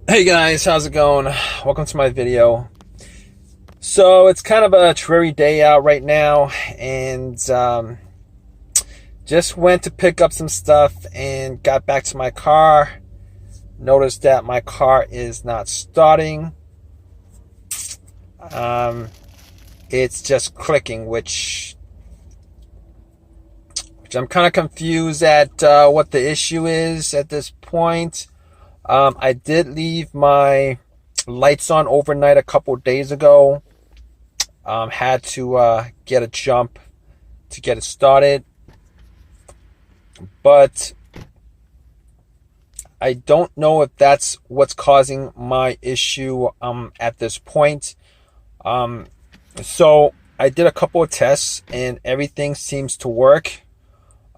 Hey guys, how's it going? Welcome to my video. So it's kind of a dreary day out right now, and just went to pick up some stuff and got back to my car. Noticed that my car is not starting. It's just clicking, which I'm kind of confused at what the issue is at this point. I did leave my lights on overnight a couple days ago. Had to get a jump to get it started, but I don't know if that's what's causing my issue at this point. So I did a couple of tests and everything seems to work.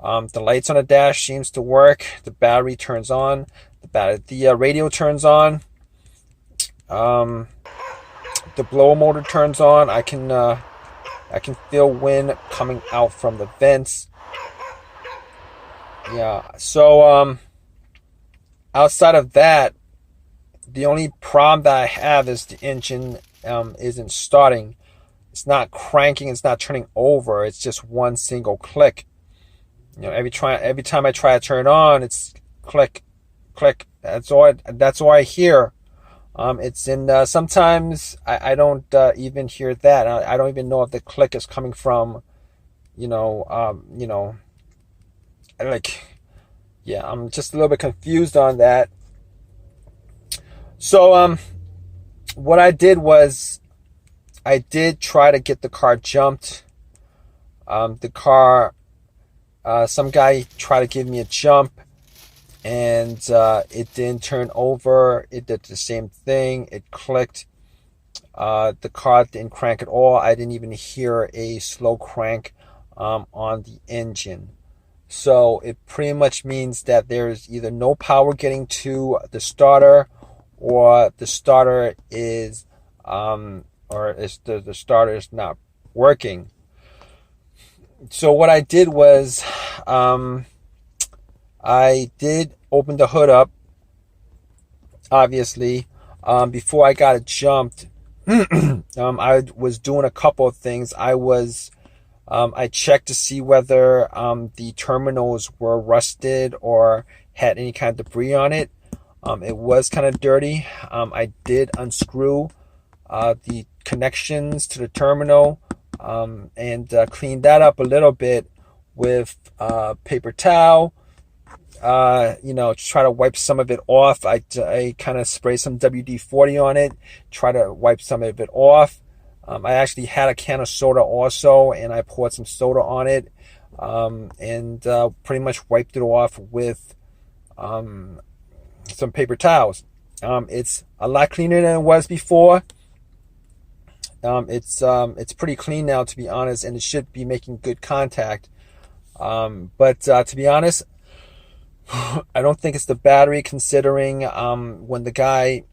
The lights on the dash seems to work. The battery turns on. The radio turns on. The blower motor turns on. I can feel wind coming out from the vents. Yeah. So outside of that, the only problem that I have is the engine isn't starting. It's not cranking. It's not turning over. It's just one single click. You know, every time I try to turn it on, it's click, click. That's all I hear. It's in sometimes I don't even hear that. I don't even know if the click is coming from, like, yeah, I'm just a little bit confused on that. So what I did was I did try to get the car jumped. Some guy tried to give me a jump, and it didn't turn over. It did the same thing. It clicked. The car didn't crank at all. I didn't even hear a slow crank on the engine. So it pretty much means that there's either no power getting to the starter, or the starter is the starter is not working. So what I did was I did open the hood up, obviously. Before I got it jumped, I was doing a couple of things. I checked to see whether the terminals were rusted or had any kind of debris on it. It was kind of dirty. I did unscrew the connections to the terminal and cleaned that up a little bit with paper towel. To try to wipe some of it off. I kind of sprayed some WD-40 on it, try to wipe some of it off. I actually had a can of soda also, and I poured some soda on it, and pretty much wiped it off with some paper towels. It's a lot cleaner than it was before. It's pretty clean now, to be honest, and it should be making good contact. But to be honest, I don't think it's the battery, considering when the guy,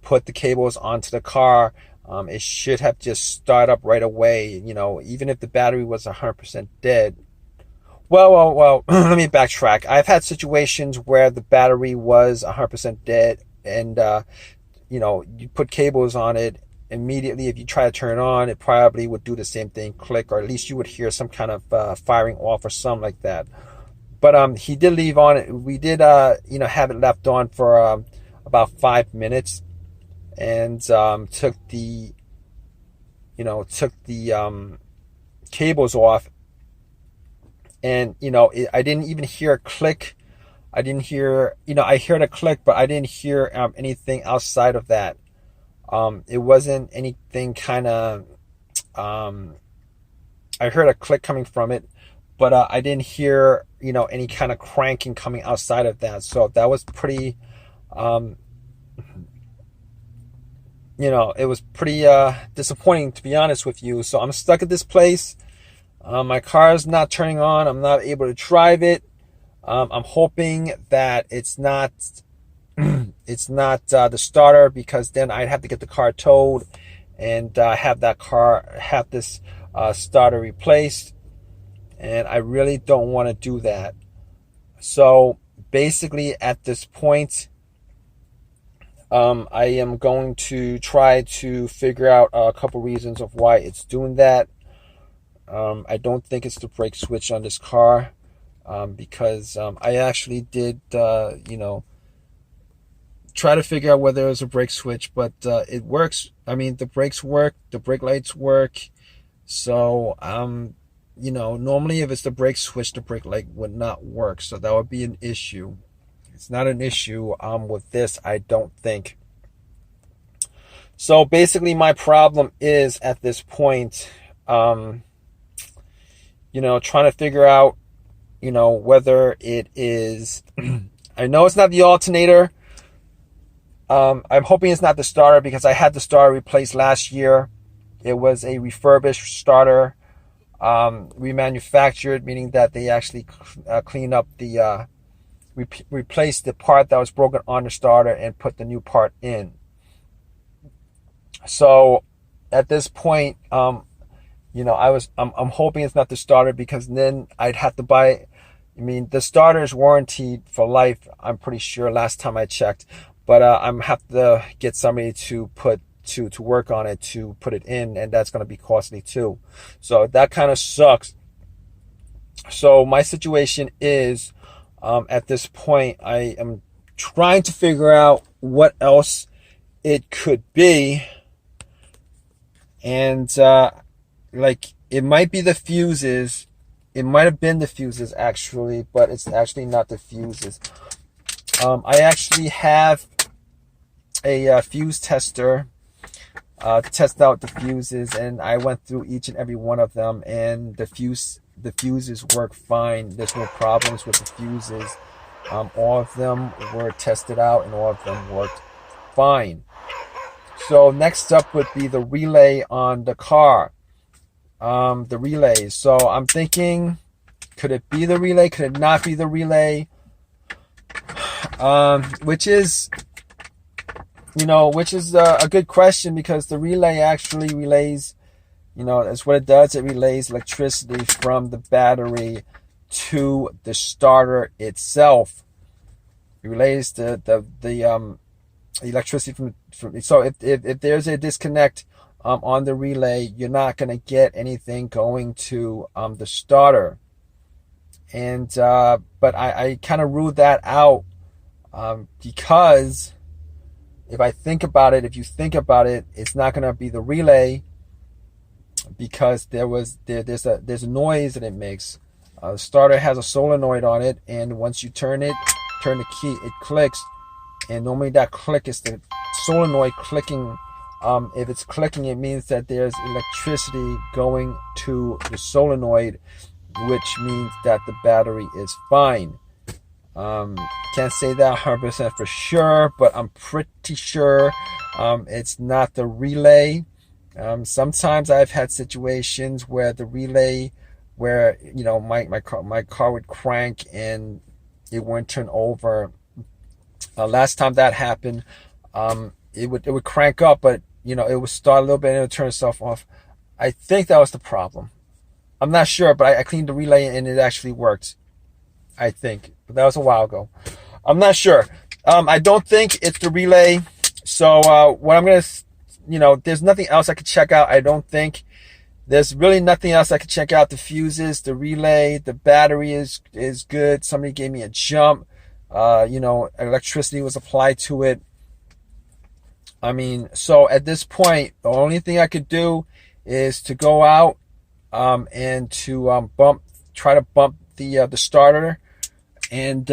put the cables onto the car, it should have just started up right away, even if the battery was 100% dead. Well, let me backtrack. I've had situations where the battery was 100% dead, and, you put cables on it. Immediately, if you try to turn it on, it probably would do the same thing, click, or at least you would hear some kind of firing off or something like that. But he did leave on it. We did have it left on for about 5 minutes, and took the cables off, and I didn't even hear a click. I didn't hear, I heard a click, but I didn't hear anything outside of that. It wasn't anything kind of, I heard a click coming from it, but I didn't hear, any kind of cranking coming outside of that. So that was pretty, it was pretty disappointing, to be honest with you. So I'm stuck at this place. My car is not turning on. I'm not able to drive it. I'm hoping that it's not the starter, because then I'd have to get the car towed and have this starter replaced, and I really don't want to do that. So basically at this point, I am going to try to figure out a couple reasons of why it's doing that. I don't think it's the brake switch on this car, because I actually did, try to figure out whether it was a brake switch, but it works. I mean, the brakes work, the brake lights work. So, normally if it's the brake switch, the brake light would not work. So that would be an issue. It's not an issue with this, I don't think. So basically my problem is at this point, trying to figure out, whether it is, I know it's not the alternator. I'm hoping it's not the starter, because I had the starter replaced last year. It was a refurbished starter, remanufactured, meaning that they actually cleaned up the, replaced the part that was broken on the starter and put the new part in. So at this point, I'm hoping it's not the starter, because then I'd have to buy. I mean, the starter is warranted for life, I'm pretty sure, last time I checked. But I'm have to get somebody to work on it, to put it in, and that's going to be costly too. So that kind of sucks. So my situation is, at this point, I am trying to figure out what else it could be. And it might be the fuses. It might have been the fuses actually, but it's actually not the fuses. I actually have a fuse tester to test out the fuses, and I went through each and every one of them, and the fuses work fine. There's no problems with the fuses. All of them were tested out, and all of them worked fine. So next up would be the relay on the car. The relays. So I'm thinking, could it be the relay? Could it not be the relay? Which is a good question, because the relay actually relays, that's what it does. It relays electricity from the battery to the starter itself. It relays the electricity from. So if there's a disconnect on the relay, you're not going to get anything going to the starter. And but I kind of ruled that out, because if you think about it, it's not going to be the relay, because there's a noise that it makes. The starter has a solenoid on it, and once you turn the key, it clicks, and normally that click is the solenoid clicking. If it's clicking, it means that there's electricity going to the solenoid, which means that the battery is fine. Can't say that 100% for sure, but I'm pretty sure it's not the relay. Sometimes I've had situations where the relay, where my car would crank and it wouldn't turn over. Last time that happened, it would crank up, but it would start a little bit and it would turn itself off. I think that was the problem. I'm not sure, but I cleaned the relay and it actually worked, I think. But that was a while ago. I'm not sure. I don't think it's the relay. So what I'm going to, there's nothing else I could check out. I don't think there's really nothing else I could check out. The fuses, the relay, the battery is good. Somebody gave me a jump. Electricity was applied to it. I mean, so at this point, the only thing I could do is to go out and to try to bump the starter, and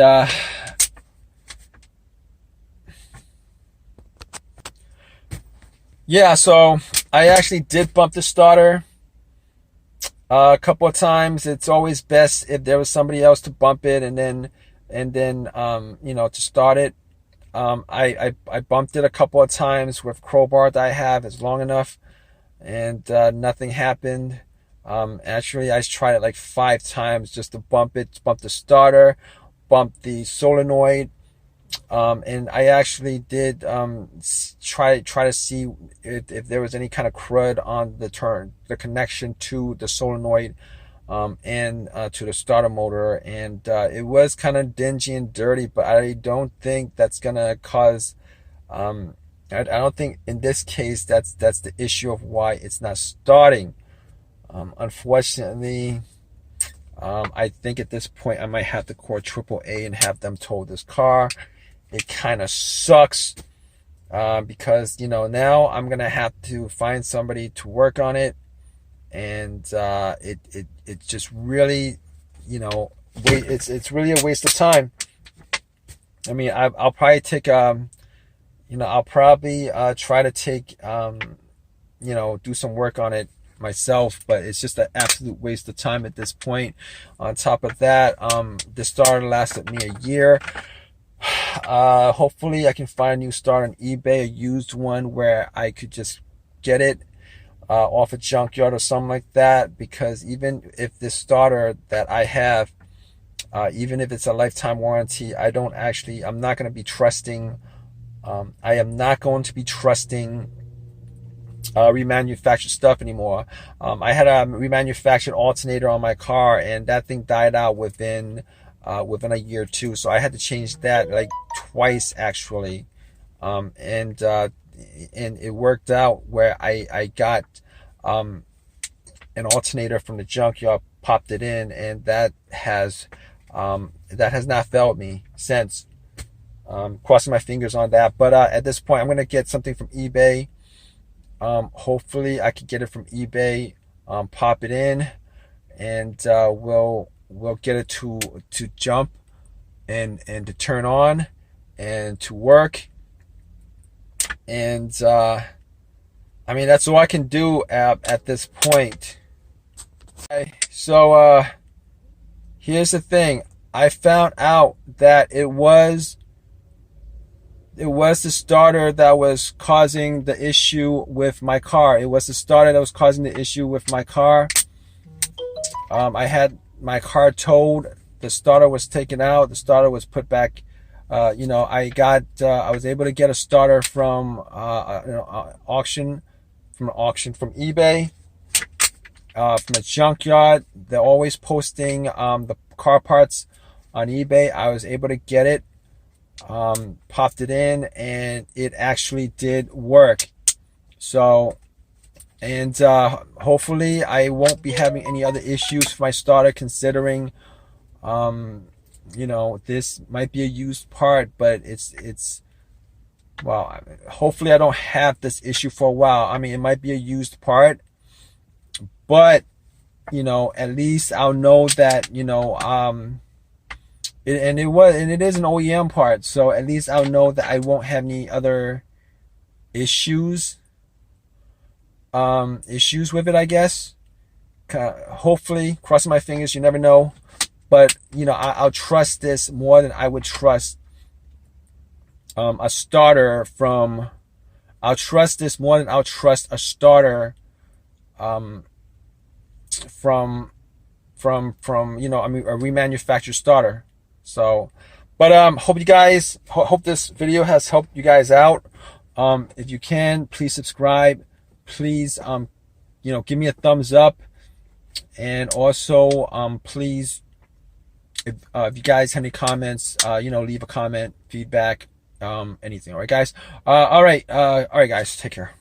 yeah, so I actually did bump the starter a couple of times. It's always best if there was somebody else to bump it, and then to start it. I bumped it a couple of times with crowbar that I have. It's long enough, and nothing happened. Actually, I tried it like 5 times just to bump the starter, bump the solenoid, and I actually did try to see if there was any kind of crud on the connection to the solenoid, and to the starter motor, and it was kind of dingy and dirty, but I don't think that's gonna cause I don't think in this case that's the issue of why it's not starting. Unfortunately, I think at this point I might have to call AAA and have them tow this car. It kind of sucks because now I'm gonna have to find somebody to work on it, and it's just really it's really a waste of time. I mean, I'll probably take I'll probably try to take do some work on it myself, but it's just an absolute waste of time at this point. On top of that, this starter lasted me a year. Hopefully I can find a new starter on eBay, a used one where I could just get it off a junkyard or something like that, because even if this starter that I have, even if it's a lifetime warranty, I'm not going to be trusting I am not going to be trusting remanufactured stuff anymore. I had a remanufactured alternator on my car, and that thing died out within a year or two. So I had to change that like twice actually, and it worked out where I got an alternator from the junkyard, popped it in, and that has not failed me since. Crossing my fingers on that, but at this point I'm gonna get something from eBay. Hopefully I can get it from eBay, pop it in, and we'll get it to jump and to turn on and to work. And I mean, that's all I can do at this point. Okay, so here's the thing. I found out that it was the starter that was causing the issue with my car. It was the starter that was causing the issue with my car. I had my car towed. The starter was taken out. The starter was put back. I was able to get a starter from auction, from eBay, from a junkyard. They're always posting the car parts on eBay. I was able to get it. Popped it in, and it actually did work. So, and hopefully I won't be having any other issues with my starter, considering this might be a used part, but it's well, hopefully I don't have this issue for a while. I mean, it might be a used part, but at least I'll know that it is an OEM part, so at least I'll know that I won't have any other issues with it, I guess. Hopefully, crossing my fingers, you never know. But I'll trust this more than I would trust a starter from. I'll trust this more than I'll trust a starter from a remanufactured starter. So, but hope this video has helped you guys out. If you can, please subscribe. Please give me a thumbs up, and also please, if you guys have any comments, leave a comment, feedback, anything. All right, guys. All right, guys. Take care.